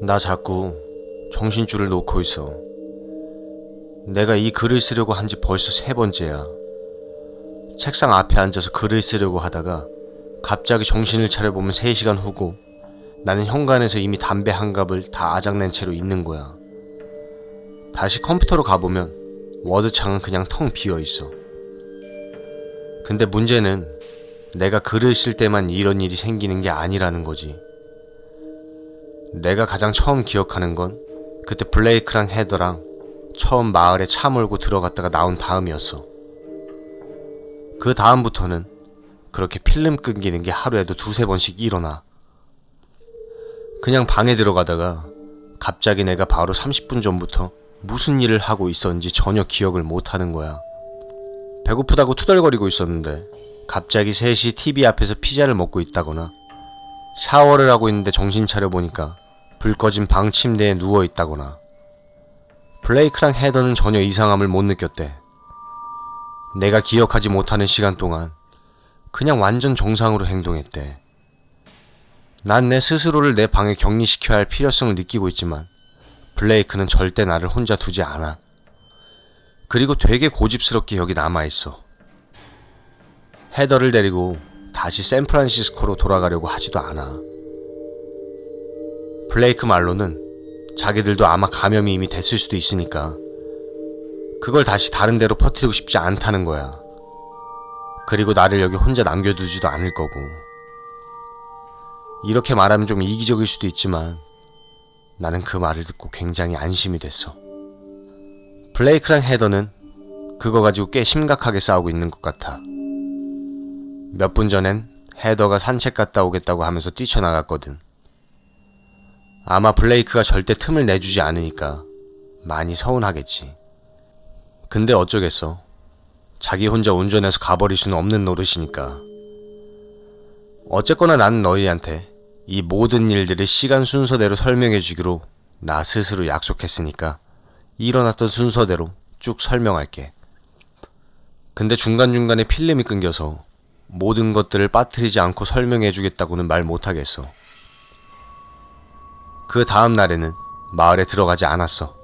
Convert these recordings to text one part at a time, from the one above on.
나 자꾸 정신줄을 놓고 있어. 내가 이 글을 쓰려고 한 지 벌써 3번째야. 책상 앞에 앉아서 글을 쓰려고 하다가 갑자기 정신을 차려보면 3시간 후고 나는 현관에서 이미 담배 한 갑을 다 아작낸 채로 있는 거야. 다시 컴퓨터로 가보면 워드창은 그냥 텅 비어있어. 근데 문제는 내가 글을 쓸 때만 이런 일이 생기는 게 아니라는 거지. 내가 가장 처음 기억하는 건 그때 블레이크랑 헤더랑 처음 마을에 차 몰고 들어갔다가 나온 다음이었어. 그 다음부터는 그렇게 필름 끊기는 게 하루에도 2~3번씩 일어나. 그냥 방에 들어가다가 갑자기 내가 바로 30분 전부터 무슨 일을 하고 있었는지 전혀 기억을 못하는 거야. 배고프다고 투덜거리고 있었는데 갑자기 셋이 TV 앞에서 피자를 먹고 있다거나, 샤워를 하고 있는데 정신 차려보니까 불 꺼진 방 침대에 누워있다거나. 블레이크랑 헤더는 전혀 이상함을 못 느꼈대. 내가 기억하지 못하는 시간 동안 그냥 완전 정상으로 행동했대. 난 내 스스로를 내 방에 격리시켜야 할 필요성을 느끼고 있지만 블레이크는 절대 나를 혼자 두지 않아. 그리고 되게 고집스럽게 여기 남아있어. 헤더를 데리고 다시 샌프란시스코로 돌아가려고 하지도 않아. 블레이크 말로는 자기들도 아마 감염이 이미 됐을 수도 있으니까 그걸 다시 다른 데로 퍼뜨리고 싶지 않다는 거야. 그리고 나를 여기 혼자 남겨두지도 않을 거고. 이렇게 말하면 좀 이기적일 수도 있지만 나는 그 말을 듣고 굉장히 안심이 됐어. 블레이크랑 헤더는 그거 가지고 꽤 심각하게 싸우고 있는 것 같아. 몇 분 전엔 헤더가 산책 갔다 오겠다고 하면서 뛰쳐나갔거든. 아마 블레이크가 절대 틈을 내주지 않으니까 많이 서운하겠지. 근데 어쩌겠어. 자기 혼자 운전해서 가버릴 수는 없는 노릇이니까. 어쨌거나 나는 너희한테 이 모든 일들을 시간 순서대로 설명해주기로 나 스스로 약속했으니까 일어났던 순서대로 쭉 설명할게. 근데 중간중간에 필름이 끊겨서 모든 것들을 빠뜨리지 않고 설명해주겠다고는 말 못하겠어. 그 다음 날에는 마을에 들어가지 않았어.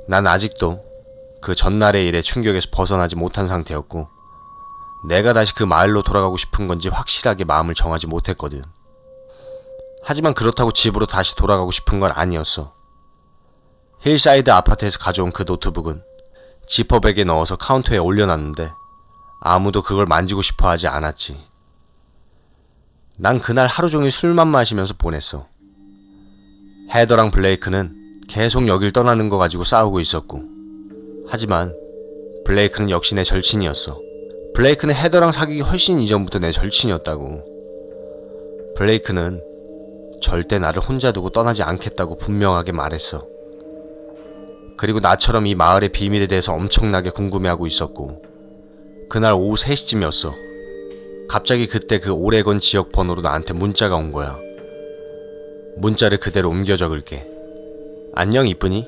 난 아직도 그 전날의 일에 충격에서 벗어나지 못한 상태였고, 내가 다시 그 마을로 돌아가고 싶은 건지 확실하게 마음을 정하지 못했거든. 하지만 그렇다고 집으로 다시 돌아가고 싶은 건 아니었어. 힐사이드 아파트에서 가져온 그 노트북은 지퍼백에 넣어서 카운터에 올려놨는데 아무도 그걸 만지고 싶어 하지 않았지. 난 그날 하루 종일 술만 마시면서 보냈어. 헤더랑 블레이크는 계속 여길 떠나는 거 가지고 싸우고 있었고, 하지만 블레이크는 역시 내 절친이었어. 블레이크는 헤더랑 사귀기 훨씬 이전부터 내 절친이었다고. 블레이크는 절대 나를 혼자 두고 떠나지 않겠다고 분명하게 말했어. 그리고 나처럼 이 마을의 비밀에 대해서 엄청나게 궁금해하고 있었고, 그날 오후 3시쯤이었어. 갑자기 그때 그 오레곤 지역 번호로 나한테 문자가 온 거야. 문자를 그대로 옮겨 적을게. 안녕 이쁜이?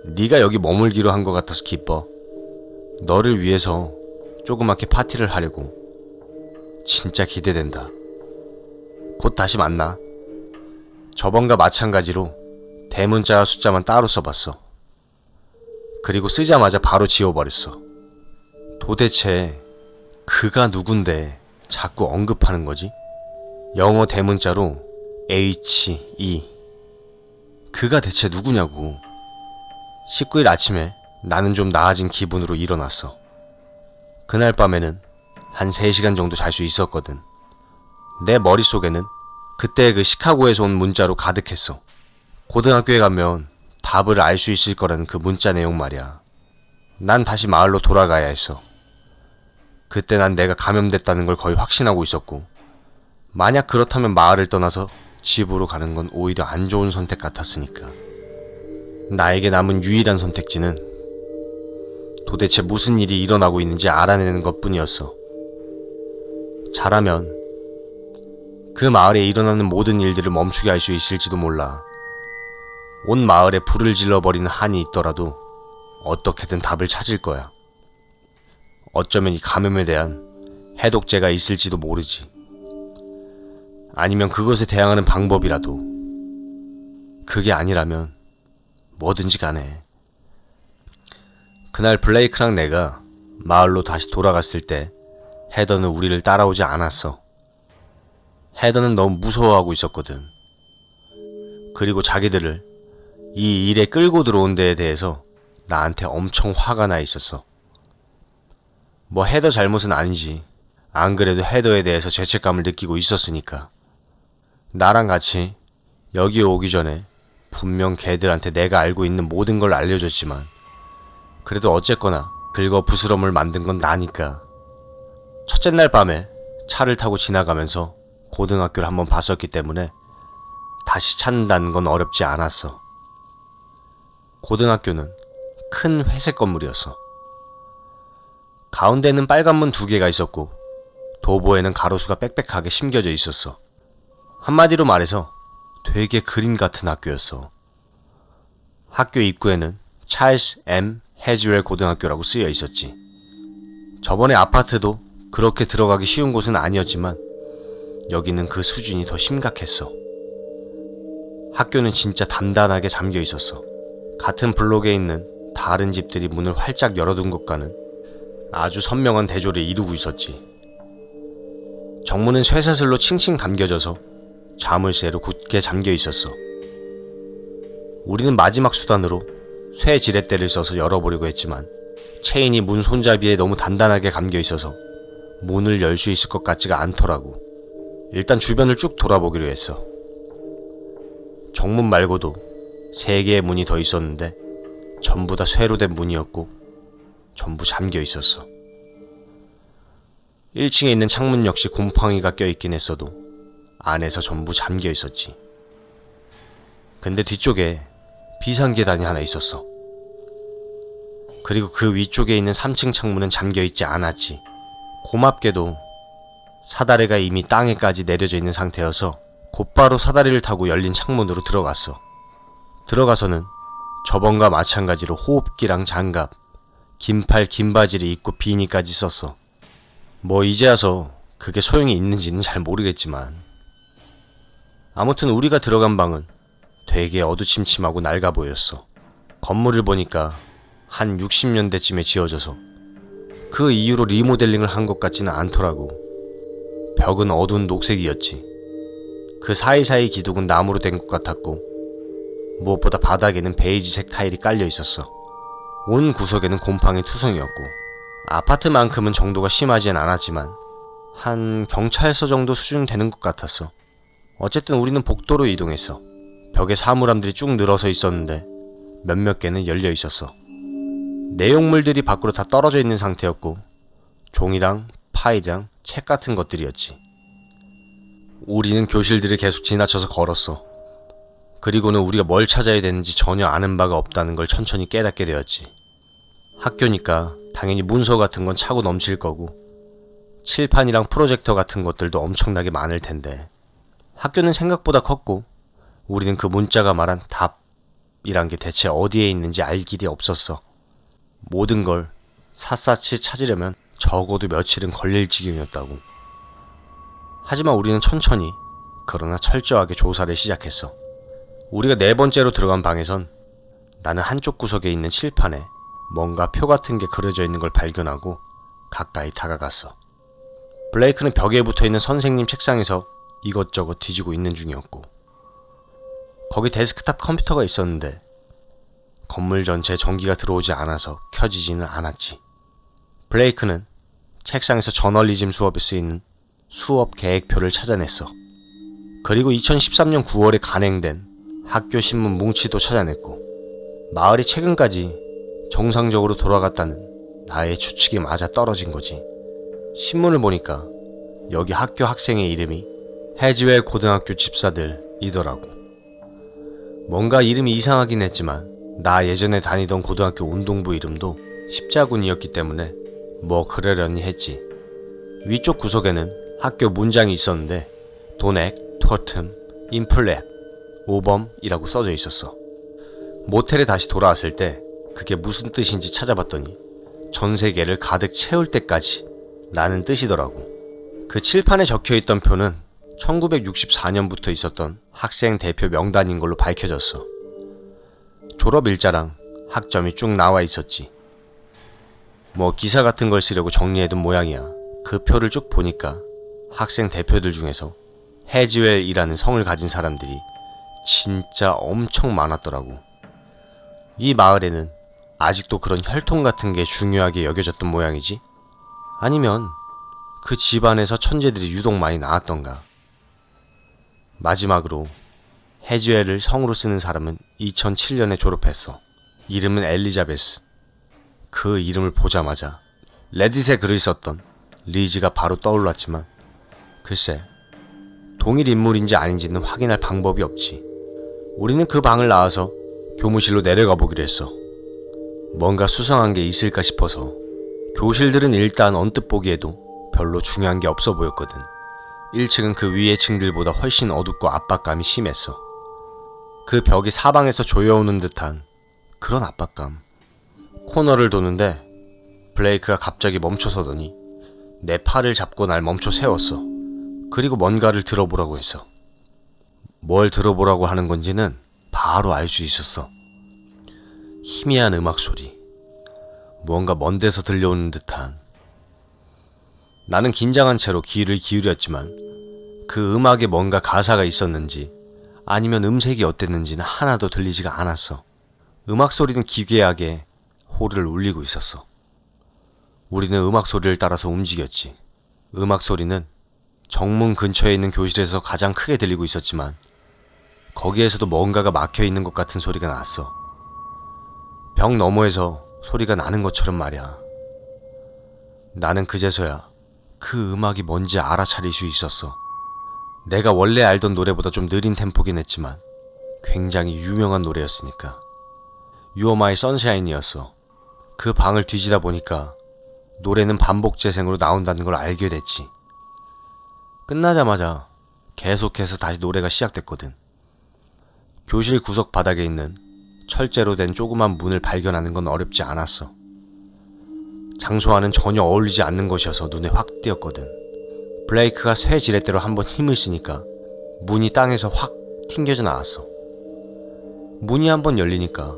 네가 여기 머물기로 한 것 같아서 기뻐. 너를 위해서 조그맣게 파티를 하려고. 진짜 기대된다. 곧 다시 만나. 저번과 마찬가지로 대문자와 숫자만 따로 써봤어. 그리고 쓰자마자 바로 지워버렸어. 도대체 그가 누군데 자꾸 언급하는 거지? 영어 대문자로 H.E. 그가 대체 누구냐고. 19일 아침에 나는 좀 나아진 기분으로 일어났어. 그날 밤에는 한 3시간 정도 잘 수 있었거든. 내 머릿속에는 그때 그 시카고에서 온 문자로 가득했어. 고등학교에 가면 답을 알 수 있을 거라는 그 문자 내용 말이야. 난 다시 마을로 돌아가야 했어. 그때 난 내가 감염됐다는 걸 거의 확신하고 있었고, 만약 그렇다면 마을을 떠나서 집으로 가는 건 오히려 안 좋은 선택 같았으니까. 나에게 남은 유일한 선택지는 도대체 무슨 일이 일어나고 있는지 알아내는 것뿐이었어. 잘하면 그 마을에 일어나는 모든 일들을 멈추게 할 수 있을지도 몰라. 온 마을에 불을 질러버리는 한이 있더라도 어떻게든 답을 찾을 거야. 어쩌면 이 감염에 대한 해독제가 있을지도 모르지. 아니면 그것에 대항하는 방법이라도. 그게 아니라면 뭐든지 간에. 그날 블레이크랑 내가 마을로 다시 돌아갔을 때 헤더는 우리를 따라오지 않았어. 헤더는 너무 무서워하고 있었거든. 그리고 자기들을 이 일에 끌고 들어온 데에 대해서 나한테 엄청 화가 나 있었어. 뭐 헤더 잘못은 아니지. 안 그래도 헤더에 대해서 죄책감을 느끼고 있었으니까. 나랑 같이 여기 오기 전에 분명 걔들한테 내가 알고 있는 모든 걸 알려줬지만 그래도 어쨌거나 긁어 부스럼을 만든 건 나니까. 첫째 날 밤에 차를 타고 지나가면서 고등학교를 한번 봤었기 때문에 다시 찾는다는 건 어렵지 않았어. 고등학교는 큰 회색 건물이었어. 가운데는 빨간 문 2개가 있었고 도보에는 가로수가 빽빽하게 심겨져 있었어. 한마디로 말해서 되게 그림 같은 학교였어. 학교 입구에는 찰스 M. 해즈웰 고등학교라고 쓰여 있었지. 저번에 아파트도 그렇게 들어가기 쉬운 곳은 아니었지만 여기는 그 수준이 더 심각했어. 학교는 진짜 단단하게 잠겨 있었어. 같은 블록에 있는 다른 집들이 문을 활짝 열어둔 것과는 아주 선명한 대조를 이루고 있었지. 정문은 쇠사슬로 칭칭 감겨져서 자물쇠로 굳게 잠겨 있었어. 우리는 마지막 수단으로 쇠 지렛대를 써서 열어보려고 했지만 체인이 문 손잡이에 너무 단단하게 감겨 있어서 문을 열 수 있을 것 같지가 않더라고. 일단 주변을 쭉 돌아보기로 했어. 정문 말고도 3개의 문이 더 있었는데 전부 다 쇠로 된 문이었고 전부 잠겨 있었어. 1층에 있는 창문 역시 곰팡이가 껴있긴 했어도 안에서 전부 잠겨 있었지. 근데 뒤쪽에 비상계단이 하나 있었어. 그리고 그 위쪽에 있는 3층 창문은 잠겨 있지 않았지. 고맙게도 사다리가 이미 땅에까지 내려져 있는 상태여서 곧바로 사다리를 타고 열린 창문으로 들어갔어. 들어가서는 저번과 마찬가지로 호흡기랑 장갑, 긴팔 긴 바지를 입고 비니까지 썼어. 뭐 이제 와서 그게 소용이 있는지는 잘 모르겠지만 아무튼 우리가 들어간 방은 되게 어두침침하고 낡아 보였어. 건물을 보니까 한 60년대쯤에 지어져서 그 이후로 리모델링을 한 것 같지는 않더라고. 벽은 어두운 녹색이었지. 그 사이사이 기둥은 나무로 된 것 같았고 무엇보다 바닥에는 베이지색 타일이 깔려 있었어. 온 구석에는 곰팡이 투성이었고 아파트만큼은 정도가 심하진 않았지만 한 경찰서 정도 수준 되는 것 같았어. 어쨌든 우리는 복도로 이동했어. 벽에 사물함들이 쭉 늘어서 있었는데 몇몇 개는 열려 있었어. 내용물들이 밖으로 다 떨어져 있는 상태였고 종이랑 파일이랑 책 같은 것들이었지. 우리는 교실들을 계속 지나쳐서 걸었어. 그리고는 우리가 뭘 찾아야 되는지 전혀 아는 바가 없다는 걸 천천히 깨닫게 되었지. 학교니까 당연히 문서 같은 건 차고 넘칠 거고 칠판이랑 프로젝터 같은 것들도 엄청나게 많을 텐데 학교는 생각보다 컸고 우리는 그 문자가 말한 답이란 게 대체 어디에 있는지 알 길이 없었어. 모든 걸 샅샅이 찾으려면 적어도 며칠은 걸릴 지경이었다고. 하지만 우리는 천천히 그러나 철저하게 조사를 시작했어. 우리가 4번째로 들어간 방에선 나는 한쪽 구석에 있는 칠판에 뭔가 표 같은 게 그려져 있는 걸 발견하고 가까이 다가갔어. 블레이크는 벽에 붙어있는 선생님 책상에서 이것저것 뒤지고 있는 중이었고 거기 데스크탑 컴퓨터가 있었는데 건물 전체에 전기가 들어오지 않아서 켜지지는 않았지. 블레이크는 책상에서 저널리즘 수업에 쓰이는 수업 계획표를 찾아냈어. 그리고 2013년 9월에 간행된 학교 신문 뭉치도 찾아냈고 마을이 최근까지 정상적으로 돌아갔다는 나의 추측이 맞아 떨어진 거지. 신문을 보니까 여기 학교 학생의 이름이 해즈웰 고등학교 집사들이더라고. 뭔가 이름이 이상하긴 했지만 나 예전에 다니던 고등학교 운동부 이름도 십자군이었기 때문에 뭐 그러려니 했지. 위쪽 구석에는 학교 문장이 있었는데 도넥, 토튼, 인플렛, 오범이라고 써져 있었어. 모텔에 다시 돌아왔을 때 그게 무슨 뜻인지 찾아봤더니 전 세계를 가득 채울 때까지 라는 뜻이더라고. 그 칠판에 적혀있던 표는 1964년부터 있었던 학생 대표 명단인 걸로 밝혀졌어. 졸업 일자랑 학점이 쭉 나와 있었지. 뭐 기사 같은 걸 쓰려고 정리해둔 모양이야. 그 표를 쭉 보니까 학생 대표들 중에서 해지웰이라는 성을 가진 사람들이 진짜 엄청 많았더라고. 이 마을에는 아직도 그런 혈통 같은 게 중요하게 여겨졌던 모양이지? 아니면 그 집안에서 천재들이 유독 많이 나왔던가? 마지막으로 해지웰을 성으로 쓰는 사람은 2007년에 졸업했어. 이름은 엘리자베스. 그 이름을 보자마자 레딧에 글을 썼던 리즈가 바로 떠올랐지만 글쎄, 동일 인물인지 아닌지는 확인할 방법이 없지. 우리는 그 방을 나와서 교무실로 내려가 보기로 했어. 뭔가 수상한 게 있을까 싶어서. 교실들은 일단 언뜻 보기에도 별로 중요한 게 없어 보였거든. 1층은 그 위의 층들보다 훨씬 어둡고 압박감이 심했어. 그 벽이 사방에서 조여오는 듯한 그런 압박감. 코너를 도는데 블레이크가 갑자기 멈춰서더니 내 팔을 잡고 날 멈춰 세웠어. 그리고 뭔가를 들어보라고 했어. 뭘 들어보라고 하는 건지는 바로 알 수 있었어. 희미한 음악 소리. 무언가 먼 데서 들려오는 듯한. 나는 긴장한 채로 귀를 기울였지만 그 음악에 뭔가 가사가 있었는지 아니면 음색이 어땠는지는 하나도 들리지가 않았어. 음악 소리는 기괴하게 호를 울리고 있었어. 우리는 음악 소리를 따라서 움직였지. 음악 소리는 정문 근처에 있는 교실에서 가장 크게 들리고 있었지만 거기에서도 뭔가가 막혀있는 것 같은 소리가 났어. 벽 너머에서 소리가 나는 것처럼 말이야. 나는 그제서야 그 음악이 뭔지 알아차릴 수 있었어. 내가 원래 알던 노래보다 좀 느린 템포긴 했지만 굉장히 유명한 노래였으니까. You Are My Sunshine이었어. 그 방을 뒤지다 보니까 노래는 반복 재생으로 나온다는 걸 알게 됐지. 끝나자마자 계속해서 다시 노래가 시작됐거든. 교실 구석 바닥에 있는 철제로 된 조그만 문을 발견하는 건 어렵지 않았어. 장소와는 전혀 어울리지 않는 것이어서 눈에 확 띄었거든. 블레이크가 쇠 지렛대로 한번 힘을 쓰니까 문이 땅에서 확 튕겨져 나왔어. 문이 한번 열리니까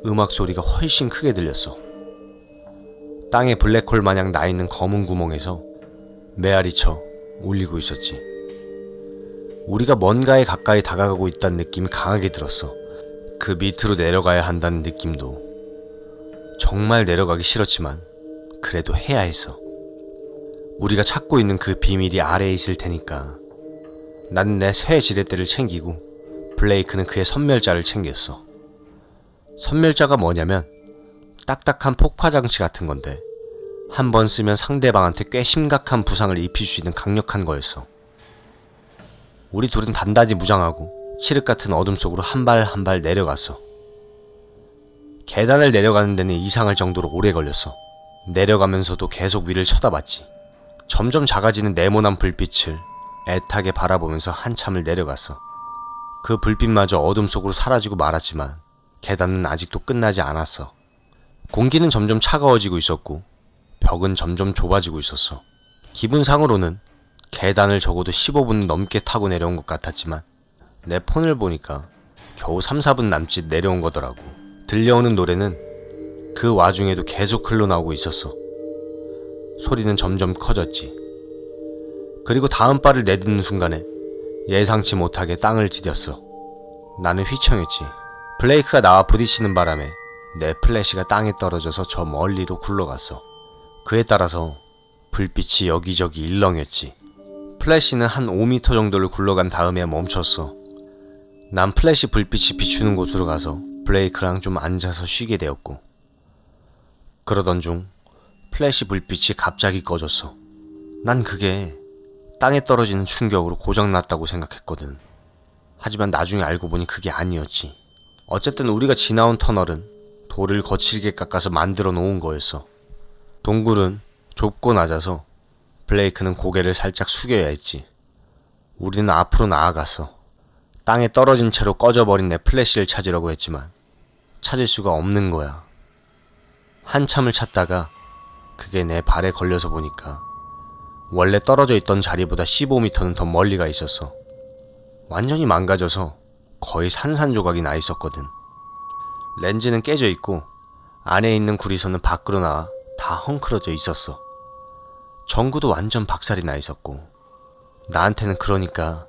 음악 소리가 훨씬 크게 들렸어. 땅에 블랙홀 마냥 나있는 검은 구멍에서 메아리쳐 울리고 있었지. 우리가 뭔가에 가까이 다가가고 있다는 느낌이 강하게 들었어. 그 밑으로 내려가야 한다는 느낌도. 정말 내려가기 싫었지만 그래도 해야 했어. 우리가 찾고 있는 그 비밀이 아래에 있을 테니까. 나는 내 쇠 지렛대를 챙기고 블레이크는 그의 선멸자를 챙겼어. 선멸자가 뭐냐면 딱딱한 폭파장치 같은 건데 한 번 쓰면 상대방한테 꽤 심각한 부상을 입힐 수 있는 강력한 거였어. 우리 둘은 단단히 무장하고 칠흑 같은 어둠 속으로 한 발 한 발 내려갔어. 계단을 내려가는 데는 이상할 정도로 오래 걸렸어. 내려가면서도 계속 위를 쳐다봤지. 점점 작아지는 네모난 불빛을 애타게 바라보면서 한참을 내려갔어. 그 불빛마저 어둠 속으로 사라지고 말았지만 계단은 아직도 끝나지 않았어. 공기는 점점 차가워지고 있었고 벽은 점점 좁아지고 있었어. 기분상으로는 계단을 적어도 15분 넘게 타고 내려온 것 같았지만 내 폰을 보니까 겨우 3-4분 남짓 내려온 거더라고. 들려오는 노래는 그 와중에도 계속 흘러나오고 있었어. 소리는 점점 커졌지. 그리고 다음 발을 내딛는 순간에 예상치 못하게 땅을 디뎠어. 나는 휘청했지. 블레이크가 나와 부딪히는 바람에 내 플래시가 땅에 떨어져서 저 멀리로 굴러갔어. 그에 따라서 불빛이 여기저기 일렁였지. 플래시는 한 5m 정도를 굴러간 다음에 멈췄어. 난 플래시 불빛이 비추는 곳으로 가서 블레이크랑 좀 앉아서 쉬게 되었고, 그러던 중 플래시 불빛이 갑자기 꺼졌어. 난 그게 땅에 떨어지는 충격으로 고장났다고 생각했거든. 하지만 나중에 알고 보니 그게 아니었지. 어쨌든 우리가 지나온 터널은 돌을 거칠게 깎아서 만들어 놓은 거였어. 동굴은 좁고 낮아서 블레이크는 고개를 살짝 숙여야 했지. 우리는 앞으로 나아갔어. 땅에 떨어진 채로 꺼져버린 내 플래시를 찾으려고 했지만 찾을 수가 없는 거야. 한참을 찾다가 그게 내 발에 걸려서 보니까 원래 떨어져 있던 자리보다 15m는 더 멀리 가 있었어. 완전히 망가져서 거의 산산조각이 나 있었거든. 렌즈는 깨져 있고 안에 있는 구리선은 밖으로 나와 다 헝클어져 있었어. 전구도 완전 박살이 나 있었고 나한테는 그러니까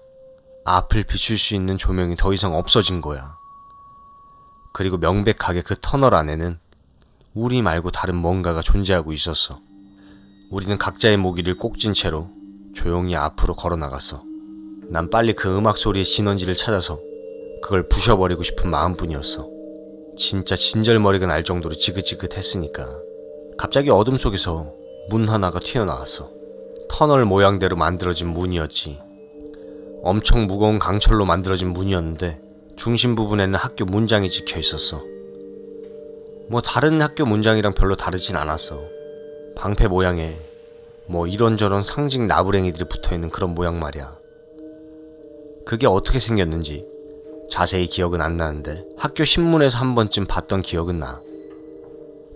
앞을 비출 수 있는 조명이 더 이상 없어진 거야. 그리고 명백하게 그 터널 안에는 우리 말고 다른 뭔가가 존재하고 있었어. 우리는 각자의 무기를 꼭 쥔 채로 조용히 앞으로 걸어 나갔어. 난 빨리 그 음악 소리의 진원지를 찾아서 그걸 부셔버리고 싶은 마음뿐이었어. 진짜 진절머리가 날 정도로 지긋지긋했으니까. 갑자기 어둠 속에서 문 하나가 튀어나왔어. 터널 모양대로 만들어진 문이었지. 엄청 무거운 강철로 만들어진 문이었는데 중심 부분에는 학교 문장이 찍혀 있었어. 뭐 다른 학교 문장이랑 별로 다르진 않았어. 방패 모양에 뭐 이런저런 상징 나부랭이들이 붙어있는 그런 모양 말이야. 그게 어떻게 생겼는지 자세히 기억은 안 나는데 학교 신문에서 한 번쯤 봤던 기억은 나.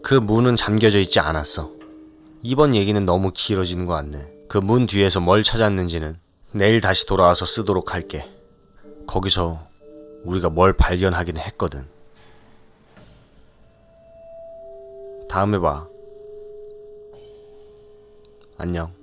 그 문은 잠겨져 있지 않았어. 이번 얘기는 너무 길어지는 것 같네. 그 문 뒤에서 뭘 찾았는지는 내일 다시 돌아와서 쓰도록 할게. 거기서 우리가 뭘 발견하긴 했거든. 다음에 봐. 안녕.